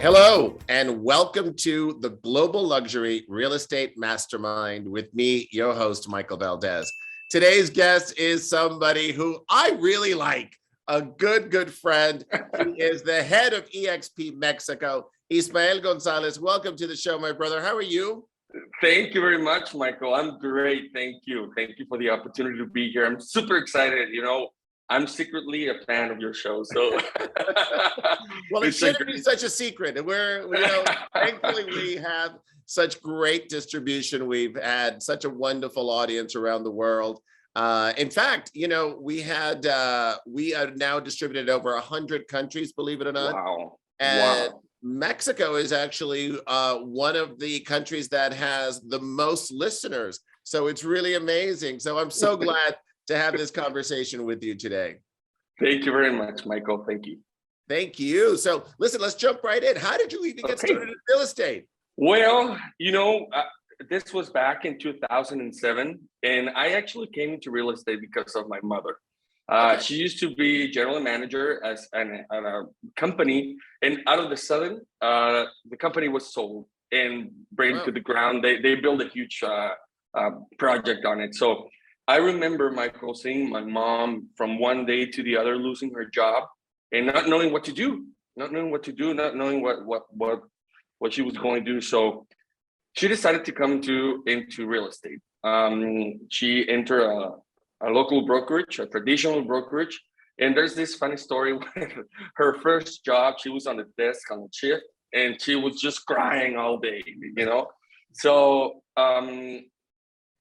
Hello, and welcome to the Global Luxury Real Estate Mastermind with me, your host, Michael Valdez. Today's guest is somebody who I really like, a good friend. He is the head of eXp Mexico, Ismael Gonzalez. Welcome to the show, my brother. How are you? Thank you very much, Michael. I'm great. Thank you. Thank you for the opportunity to be here. I'm super excited. I'm secretly a fan of your show. So, well, it shouldn't be such a secret. Thankfully, we have such great distribution. We've had such a wonderful audience around the world. In fact, we are now distributed over 100 countries, believe it or not. Wow. And Mexico is actually one of the countries that has the most listeners. So it's really amazing. So I'm so glad to have this conversation with you today. Thank you very much, Michael. Thank you. Thank you. So listen, let's jump right in. How did you even get started in real estate? Well, this was back in 2007, and I actually came into real estate because of my mother. She used to be general manager at a company, and out of the sudden, the company was sold and brought to the ground. They built a huge project on it. So I remember, Michael, seeing my mom from one day to the other losing her job and not knowing what to do, not knowing what she was going to do. So she decided to come into real estate. She entered a local brokerage, a traditional brokerage. And there's this funny story with her first job. She was on the desk on the shift and she was just crying all day, So,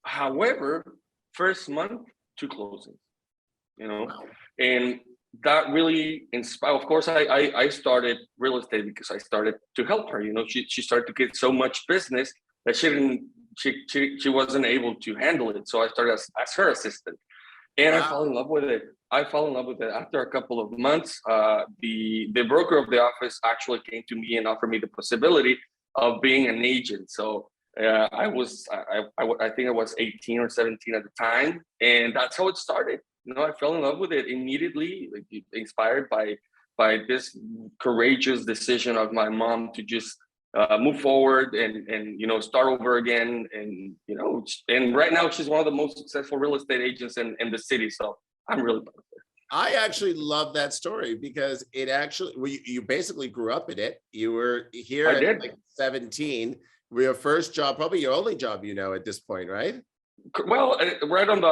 however, first month, 2 closings, and that really inspired. Of course, I started real estate because I started to help her. She started to get so much business that she wasn't able to handle it. So I started as her assistant, and I fell in love with it. After a couple of months. The broker of the office actually came to me and offered me the possibility of being an agent. So I think I was 18 or 17 at the time, and that's how it started. I fell in love with it immediately, inspired by this courageous decision of my mom to just move forward and start over again. And right now she's one of the most successful real estate agents in the city. So I'm really proud of her. I actually love that story because you basically grew up in it. You were here at like 17. Your first job, probably your only job, at this point, right? Well, right on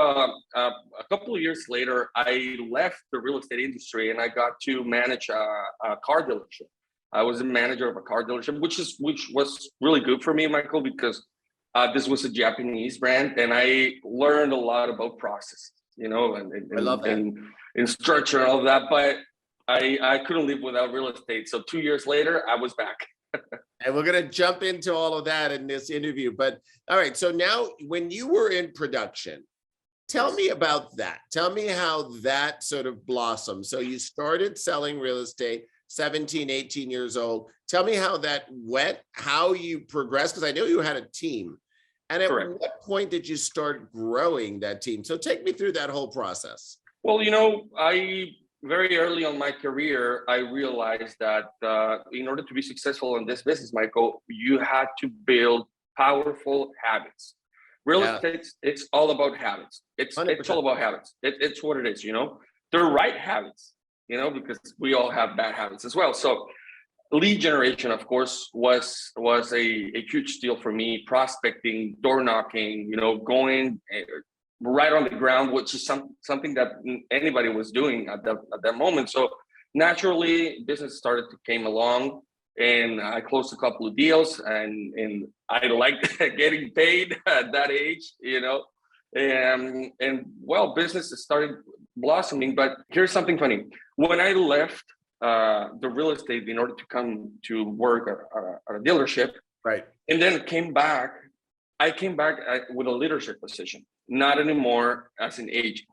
a couple of years later, I left the real estate industry and I got to manage a car dealership. I was a manager of a car dealership, which was really good for me, Michael, because this was a Japanese brand, and I learned a lot about process, and I love that. and structure and all of that. But I couldn't live without real estate. So 2 years later, I was back. And we're going to jump into all of that in this interview. But all right, so now when you were in production, tell me about that. Tell me how that sort of blossomed. So you started selling real estate, 17, 18 years old. Tell me how that went, how you progressed, because I know you had a team. And at what point did you start growing that team? So take me through that whole process. Well, very early on my career, I realized that in order to be successful in this business, Michael, you had to build powerful habits. Real estate, it's all about habits. It's all about habits. It's what it is, The right habits, because we all have bad habits as well. So lead generation, of course, was a huge deal for me. Prospecting, door knocking, going right on the ground, which is something that anybody was doing at that moment. So naturally, business started to came along, and I closed a couple of deals, and I liked getting paid at that age, and well, business started blossoming. But here's something funny: when I left the real estate in order to come to work at a dealership, right, and then came back. I came back with a leadership position, not anymore as an agent,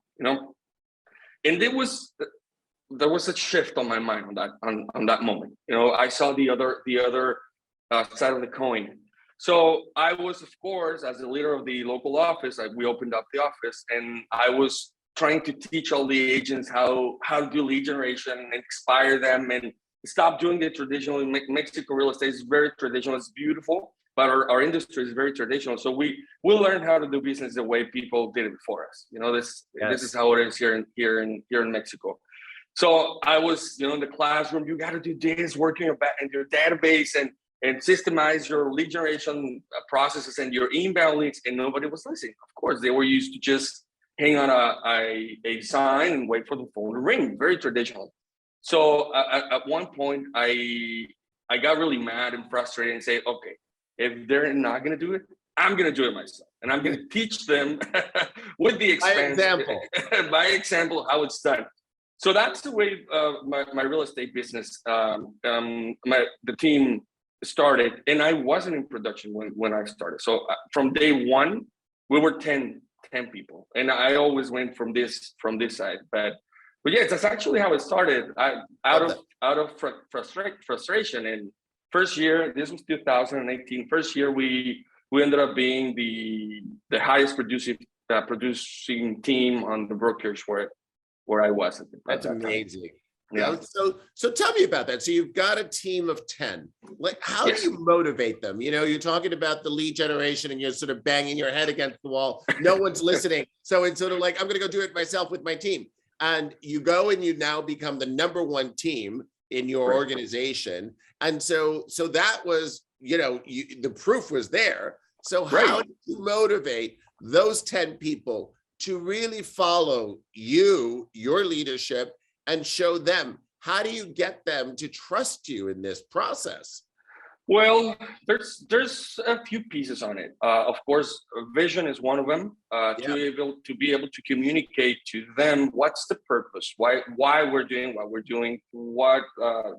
And there was a shift on my mind on that moment. I saw the other side of the coin. So I was, of course, as the leader of the local office, we opened up the office, and I was trying to teach all the agents how to do lead generation and inspire them, and stop doing the traditional. In Mexico, real estate is very traditional. It's beautiful, but our industry is very traditional. So we learn how to do business the way people did it before us. This is how it is here in Mexico. So I was, in the classroom. You got to do this, working in your database and systemize your lead generation processes and your inbound leads, and nobody was listening. Of course, they were used to just hang on a sign and wait for the phone to ring, very traditional. So at one point, I got really mad and frustrated and say, okay, if they're not going to do it, I'm going to do it myself. And I'm going to teach them with the by example, how it's done. So that's the way my real estate business, the team started. And I wasn't in production when I started. So from day one, we were 10 people. And I always went from this side. But yes, that's actually how it started. Out of frustration. And first year, this was 2018. First year, we ended up being the highest producing team on the brokerage where I was. That's amazing. Yeah. So tell me about that. So you've got a team of 10. Like, how do you motivate them? You're talking about the lead generation and you're sort of banging your head against the wall. No one's listening. So it's sort of like, I'm going to go do it myself with my team. And you go and you now become the number one team in your organization. And so that was, the proof was there. So how do you motivate those 10 people to really follow your leadership, and show them? How do you get them to trust you in this process? Well, there's a few pieces on it. Of course, vision is one of them. To be able to communicate to them what's the purpose, why we're doing what we're doing, what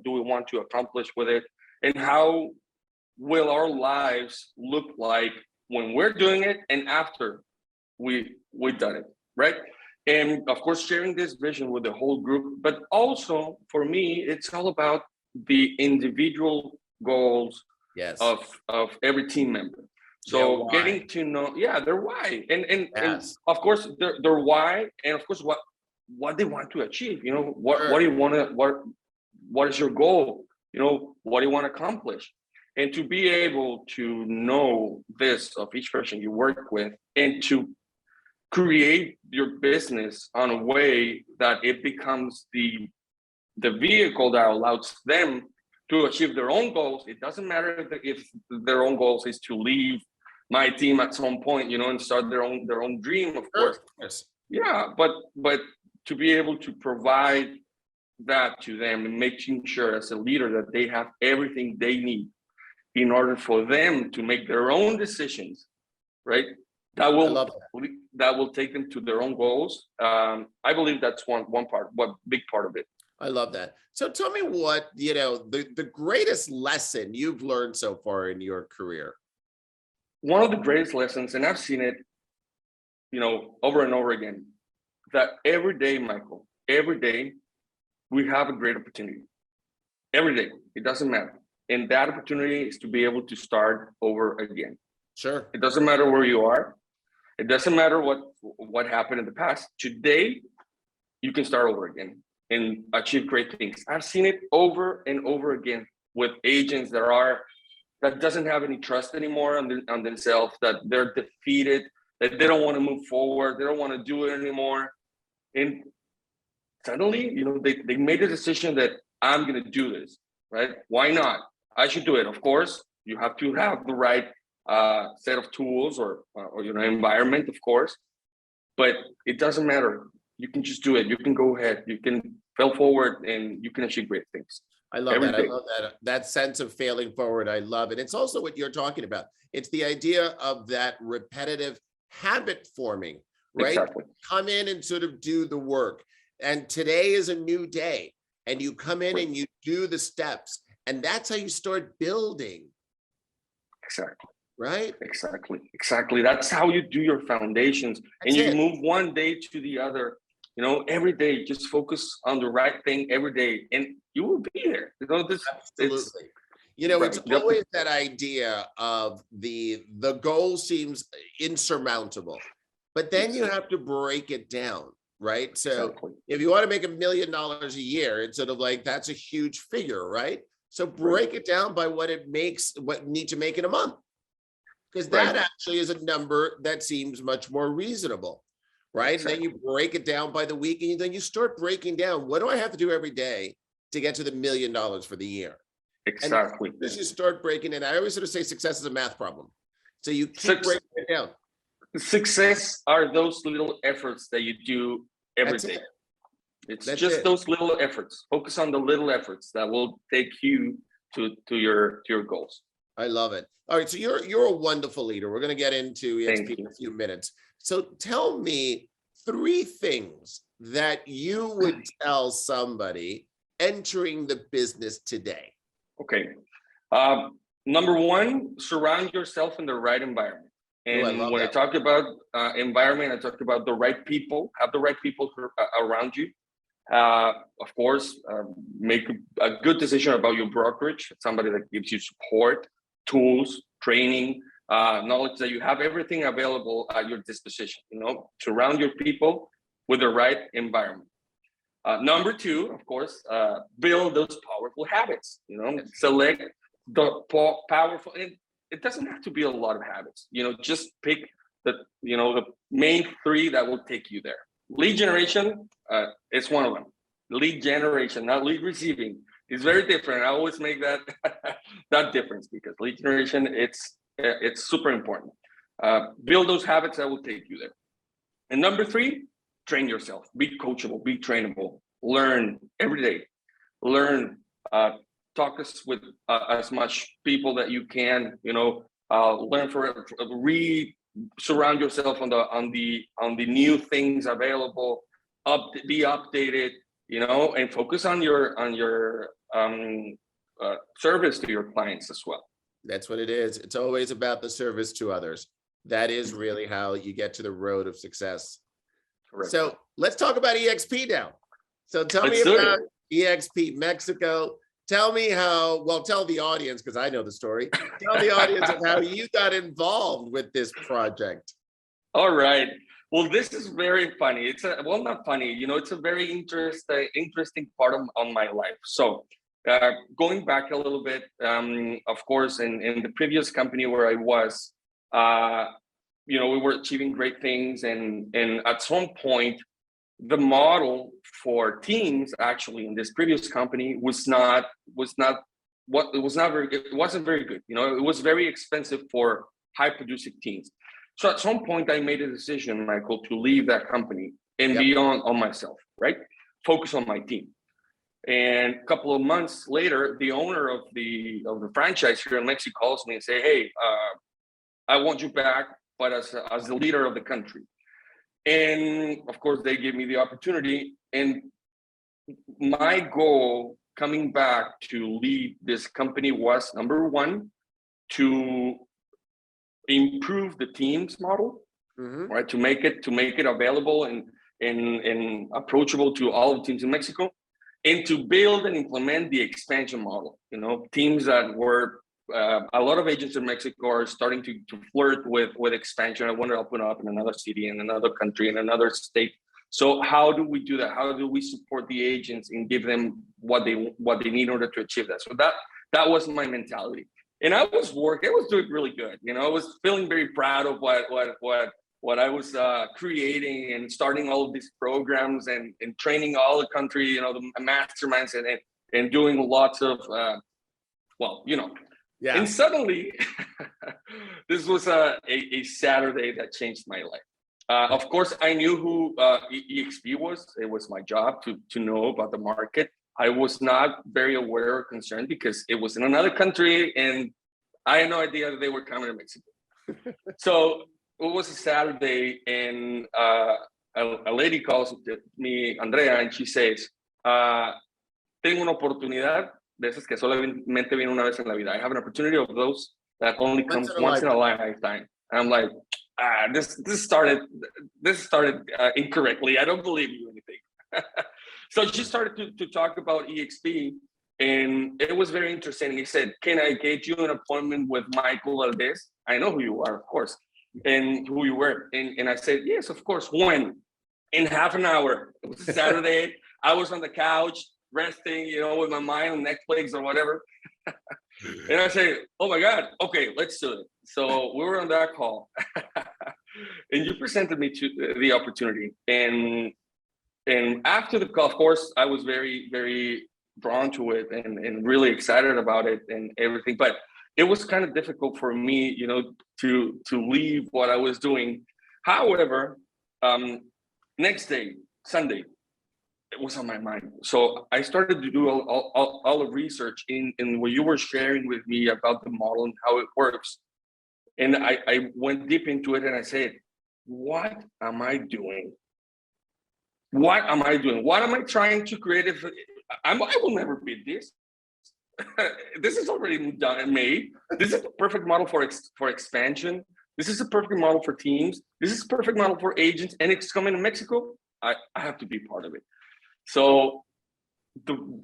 do we want to accomplish with it, and how will our lives look like when we're doing it and after we've done it, right? And of course, sharing this vision with the whole group, but also for me, it's all about the individual goals of every team member. So getting to know, their why, and of course their why, and of course what they want to achieve. What do you want to what is your goal? What do you want to accomplish? And to be able to know this of each person you work with, and to create your business on a way that it becomes the vehicle that allows them to achieve their own goals. It doesn't matter if their own goals is to leave my team at some point, and start their own dream, of course. Yes. Yeah, but to be able to provide that to them and making sure as a leader that they have everything they need in order for them to make their own decisions, right? That will take them to their own goals. I believe that's one big part of it. I love that. So tell me what, the greatest lesson you've learned so far in your career. One of the greatest lessons, and I've seen it, over and over again, that every day, Michael, every day we have a great opportunity. Every day, it doesn't matter. And that opportunity is to be able to start over again. Sure. It doesn't matter where you are. It doesn't matter what happened in the past. Today, you can start over again and achieve great things. I've seen it over and over again with agents that doesn't have any trust anymore on themselves, that they're defeated, that they don't want to move forward, they don't want to do it anymore. And suddenly, they made a decision that I'm going to do this, right? Why not? I should do it. Of course, you have to have the right set of tools or environment, of course, but it doesn't matter. You can just do it. You can go ahead. You can fail forward, and you can achieve great things. I love that. I love that sense of failing forward. I love it. It's also what you're talking about. It's the idea of that repetitive habit forming, right? Exactly. Come in and sort of do the work. And today is a new day, and you come in and you do the steps, and that's how you start building. Exactly. Right? Exactly. That's how you do your foundations. And you move one day to the other, every day, just focus on the right thing every day, and you will be there. Absolutely. It's always that idea of the goal seems insurmountable, but then you have to break it down. right? So Exactly. if you want to make $1 million a year, it's sort of like, that's a huge figure, right? So break it down by what it makes, what you need to make in a month. Because that Right. actually is a number that seems much more reasonable, right? And then Exactly. you break it down by the week, and then you start breaking down, what do I have to do every day to get to the $1 million for the year? And Exactly. as you start breaking it, I always sort of say success is a math problem. So you keep Suc- breaking it down. Success are those little efforts that you do every That's day. it. It's That's just it. those little efforts. Focus on the little efforts that will take you to your goals. I love it. All right, so you're a wonderful leader. We're going to get into Thank eXp in you. a few minutes. So tell me 3 things that you would tell somebody entering the business today. Okay. Number one, surround yourself in the right environment. Oh, I And love when I that. talk about environment, I talk about the right people. Have the right people around you. Of course, make a good decision about your brokerage. Somebody that gives you support, tools, training, knowledge, that you have everything available at your disposition. Surround your people with the right environment. Number two, of course, build those powerful habits. Select the powerful. And it doesn't have to be a lot of habits. Just pick the main 3 that will take you there. Lead generation is one of them. Lead generation, not lead receiving, is very different. I always make that that difference, because lead generation, it's super important. Build those habits that will take you there. And number 3, train yourself. Be coachable, be trainable, learn every day. Learn, talk with as much people that you can. Learn, read, surround yourself on the new things available. Be updated. And focus on your service to your clients as well. That's what it is. It's always about the service to others. That is really how you get to the road of success. Correct. So let's talk about eXp now. So tell me Let's do about it. eXp Mexico. Tell me how, well, tell the audience, because I know the story. Tell the audience of how you got involved with this project. All right. Well, this is very funny. Not funny. It's a very interesting part of my life. So, going back a little bit, of course, in the previous company where I was, we were achieving great things, and at some point, the model for teams, actually, in this previous company it wasn't very good. It was very expensive for high producing teams. So at some point, I made a decision, Michael, to leave that company and be on myself, right? Focus on my team. And a couple of months later, the owner of the franchise here in Mexico calls me and say, "Hey, I want you back, but as the leader of the country." And of course, they gave me the opportunity. And my goal coming back to lead this company was, number one, to improve the teams model, right? To make it available and approachable to all the teams in Mexico, and to build and implement the expansion model. Teams that were a lot of agents in Mexico are starting to flirt with expansion. I want to open up in another city, in another country, in another state. So how do we do that? How do we support the agents and give them what they need in order to achieve that? So that was my mentality. And I was doing really good. I was feeling very proud of what I was creating, and starting all of these programs and training all the country, the masterminds, and doing lots of, Yeah. And suddenly, this was a Saturday that changed my life. Of course, I knew who eXp was. It was my job to know about the market. I was not very aware or concerned because it was in another country, and I had no idea that they were coming to Mexico. So it was a Saturday, and a lady calls me, Andrea, and she says, "Tengo una oportunidad de esas que solamente viene una vez en la vida. I have an opportunity of those that only comes once in a lifetime." And I'm like, this started incorrectly. I don't believe you anything. So she started to talk about eXp, and it was very interesting. He said, "Can I get you an appointment with Michael Valdez? I know who you are, of course, and who you were." And I said, "Yes, of course. When?" in half an hour. It was a Saturday. I was on the couch resting, with my mind on Netflix or whatever. And I say, oh my God, okay, let's do it. So we were on that call and you presented me to the opportunity. And after the call, of course, I was very, very drawn to it and really excited about it and everything. But it was kind of difficult for me, to leave what I was doing. However, next day, Sunday, it was on my mind. So I started to do all the research in what you were sharing with me about the model and how it works. And I went deep into it and I said, what am I doing? What am I doing? What am I trying to create? I will never beat this. This is already done and made. This is the perfect model for expansion. This is a perfect model for teams. This is a perfect model for agents, and it's coming to Mexico. I have to be part of it. So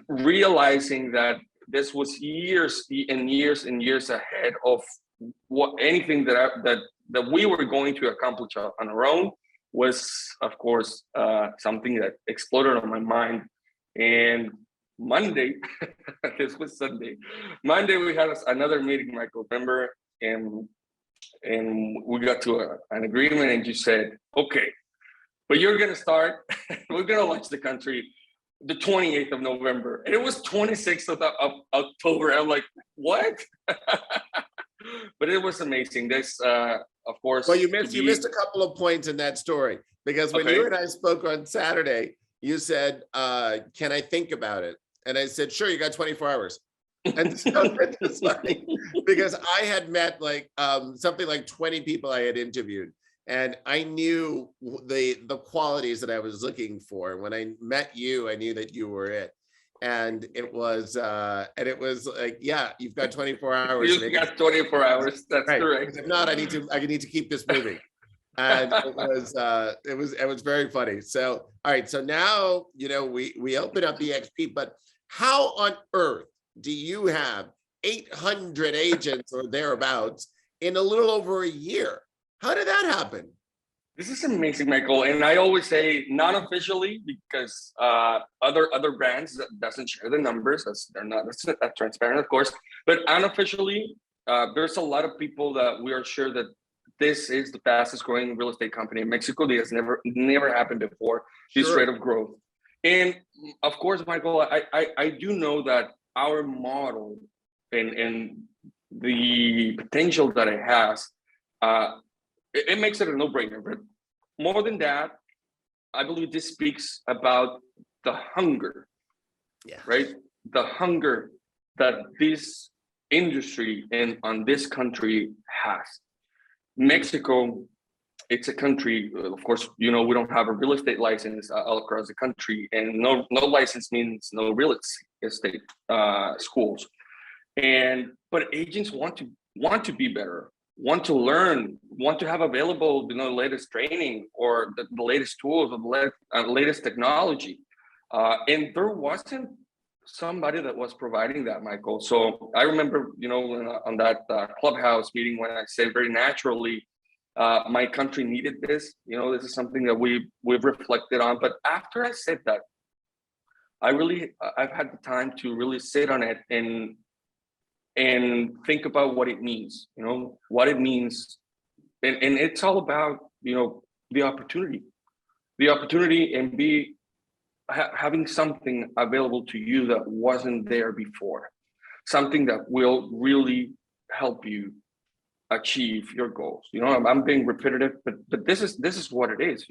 realizing that this was years and years and years ahead of anything that we were going to accomplish on our own was, of course, something that exploded on my mind. And Monday, this was Sunday. Monday we had another meeting, Michael, remember, and we got to an agreement, and you said, okay, but you're gonna start. We're gonna launch the country the 28th of November, and it was 26th of October. I'm like, what? But it was amazing. This, of course. Well, you missed a couple of points in that story, because when you and I spoke on Saturday, you said, "Can I think about it?" And I said, "Sure, you got 24 hours." And so it's funny because I had met something like 20 people I had interviewed, and I knew the qualities that I was looking for. When I met you, I knew that you were it. And it was like, yeah, you've got 24 hours. You've got 24 hours. That's right. correct. If not, I need to keep this moving. And it was very funny. So, all right. So now, we open up eXp, but how on earth do you have 800 agents or thereabouts in a little over a year? How did that happen? This is amazing, Michael. And I always say non-officially, because other brands that doesn't share the numbers. That's transparent, of course. But unofficially, there's a lot of people that we are sure that this is the fastest growing real estate company in Mexico. This has never happened before. This rate of growth. And of course, Michael, I do know that our model and the potential that it has, it makes it a no-brainer. But more than that, I believe this speaks about the hunger, right? The hunger that this industry and on this country has. Mexico, it's a country, of course, we don't have a real estate license all across the country, and no license means no real estate schools. But agents want to be better, want to learn, want to have available, the latest training or the latest tools or the latest technology. And there wasn't somebody that was providing that, Michael. So I remember, on that clubhouse meeting when I said very naturally, my country needed this. This is something that we've reflected on. But after I said that, I've had the time to really sit on it and think about what it means, what it means. And it's all about, the opportunity and having something available to you that wasn't there before, something that will really help you achieve your goals. I'm being repetitive, but this is what it is.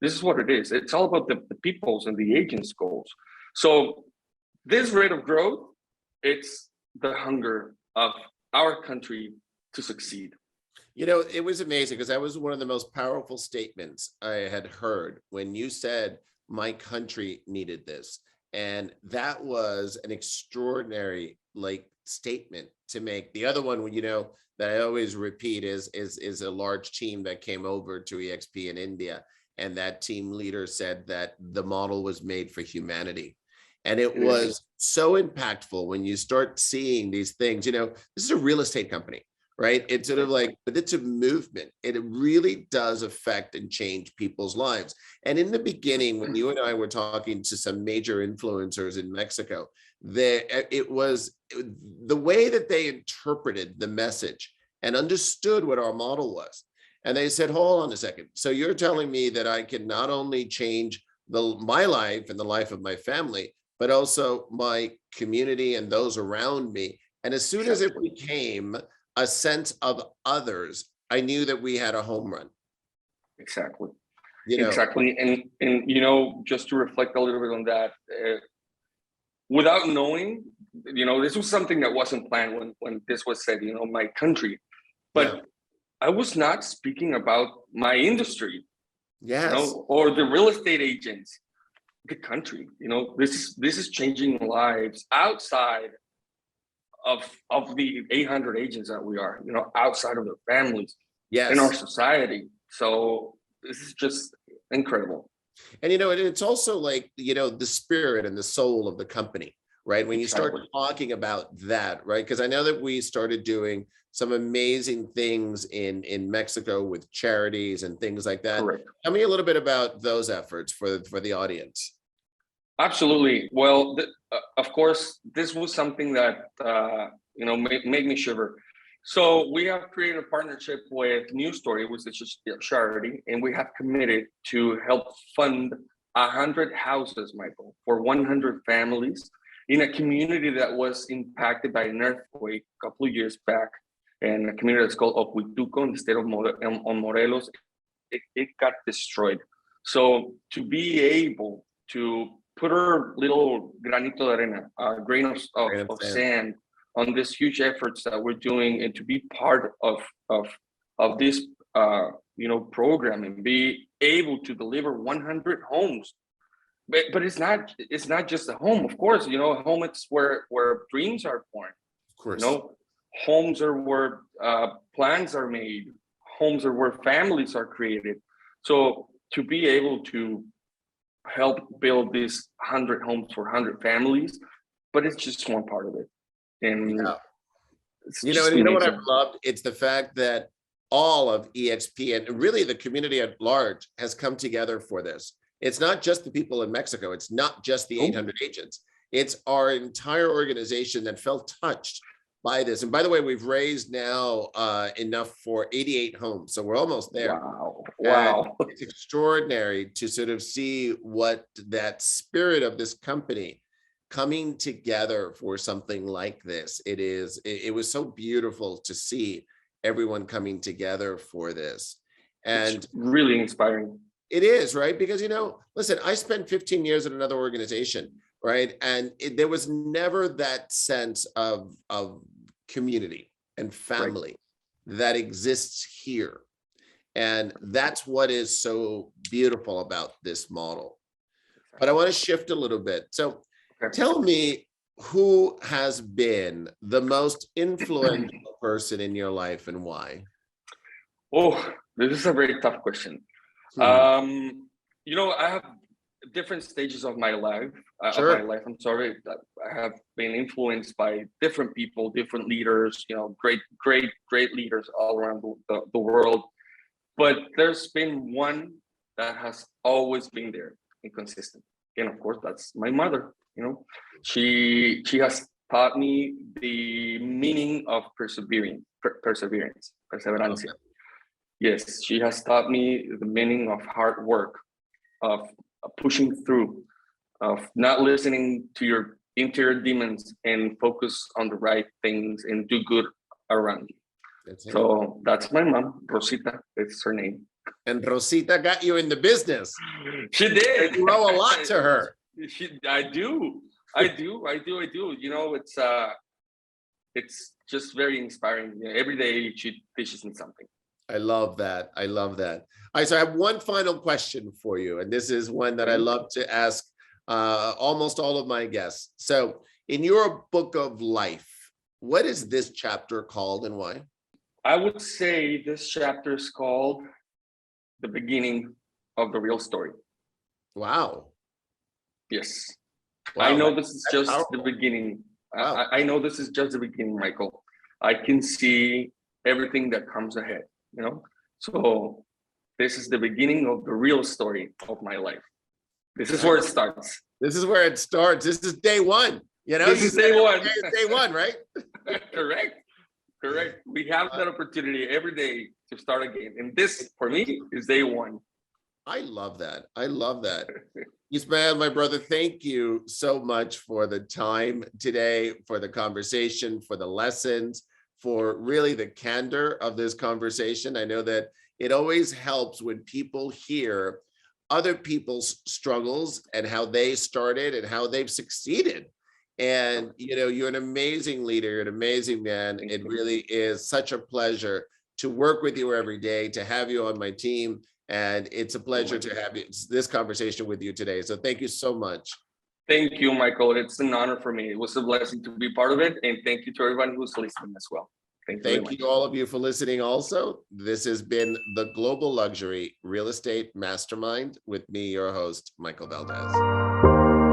This is what it is. It's all about the people's and the agents' goals. So this rate of growth, it's the hunger of our country to succeed. It was amazing, because that was one of the most powerful statements I had heard when you said, my country needed this. And that was an extraordinary statement to make. The other one, that I always repeat is a large team that came over to eXp in India. And that team leader said that the model was made for humanity. And it was so impactful when you start seeing these things. This is a real estate company. right? It's sort of like, but it's a movement. It really does affect and change people's lives. And in the beginning, when you and I were talking to some major influencers in Mexico, it was the way that they interpreted the message and understood what our model was. And they said, hold on a second. So you're telling me that I can not only change my life and the life of my family, but also my community and those around me. And as soon as it became a sense of others, I knew that we had a home run. Exactly. You know, Exactly. And you know, just to reflect a little bit on that, without knowing, you know, this was something that wasn't planned when this was said, you know, my country, but yeah. I was not speaking about my industry, Yes. you know, or the real estate agents, the country. You know, this is changing lives outside of the 800 agents that we are, you know, outside of their families, Yes. in our society. So this is just incredible. And, you know, it's also like, you know, the spirit and the soul of the company, right? When you start talking about that, right? Because I know that we started doing some amazing things in Mexico with charities and things like that. Correct. Tell me a little bit about those efforts for the audience. Absolutely. Well, of course, this was something that, you know, made me shiver. So we have created a partnership with New Story, which is a charity, and we have committed to help fund 100 houses, Michael, for 100 families in a community that was impacted by an earthquake a couple of years back, and a community that's called Ocuituco in the state of Morelos. It got destroyed. So to be able to put our little granito de arena, a grain of sand on this huge efforts that we're doing, and to be part of this you know, program, and be able to deliver 100 homes. But it's not just a home, of course. You know, a home, it's where dreams are born. Of course. You know, homes are where plans are made. Homes are where families are created. So to be able to help build these 100 homes for 100 families, but it's just one part of it. And yeah. it's you know what I've loved? It's the fact that all of eXp and really the community at large has come together for this. It's not just the people in Mexico. It's not just the 800 agents. It's our entire organization that felt touched by this. And by the way, we've raised now enough for 88 homes. So we're almost there. Wow. And it's extraordinary to sort of see what that spirit of this company coming together for something like this. It was so beautiful to see everyone coming together for this. And it's really inspiring. It is, right? Because, you know, listen, I spent 15 years at another organization, right? And there was never that sense of community and family that exists here. And that's what is so beautiful about this model. But I want to shift a little bit. So tell me, who has been the most influential person in your life and why? Oh, this is a very tough question. You know, I have different stages of my life. Sure. I'm sorry. I have been influenced by different people, different leaders. You know, great leaders all around the world. But there's been one that has always been there and consistent, and of course, that's my mother. You know, she has taught me the meaning of perseverance. Okay. Yes, she has taught me the meaning of hard work, of pushing through, of not listening to your interior demons and focus on the right things and do good around you. So that's my mom, Rosita. It's her name. And Rosita got you in the business. She did. You owe a lot to her. I do. You know, it's just very inspiring. You know, every day she teaches me something. I love that. I love that. All right, so I have one final question for you, and this is one that I love to ask almost all of my guests. So in your book of life, what is this chapter called and why? I would say this chapter is called The Beginning of the Real Story. Wow. Yes. Wow, I know this is just powerful. the beginning. Wow. I know this is just the beginning, Michael. I can see everything that comes ahead, you know? So this is the beginning of the real story of my life. This is where it starts. This is where it starts. This is day one. You know, This is day one. Day one, right? Correct. Correct. We have that opportunity every day to start again. And this, for me, is day one. I love that. I love that. Ismael, my brother, thank you so much for the time today, for the conversation, for the lessons, for really the candor of this conversation. I know that it always helps when people hear other people's struggles and how they started and how they've succeeded. And, you know, you're an amazing leader, you're an amazing man. It really is such a pleasure to work with you every day, to have you on my team. And it's a pleasure to have this conversation with you today. So thank you so much. Thank you, Michael. It's an honor for me. It was a blessing to be part of it. And thank you to everyone who's listening as well. Thank you all of you for listening also. This has been the Global Luxury Real Estate Mastermind with me, your host, Michael Valdez.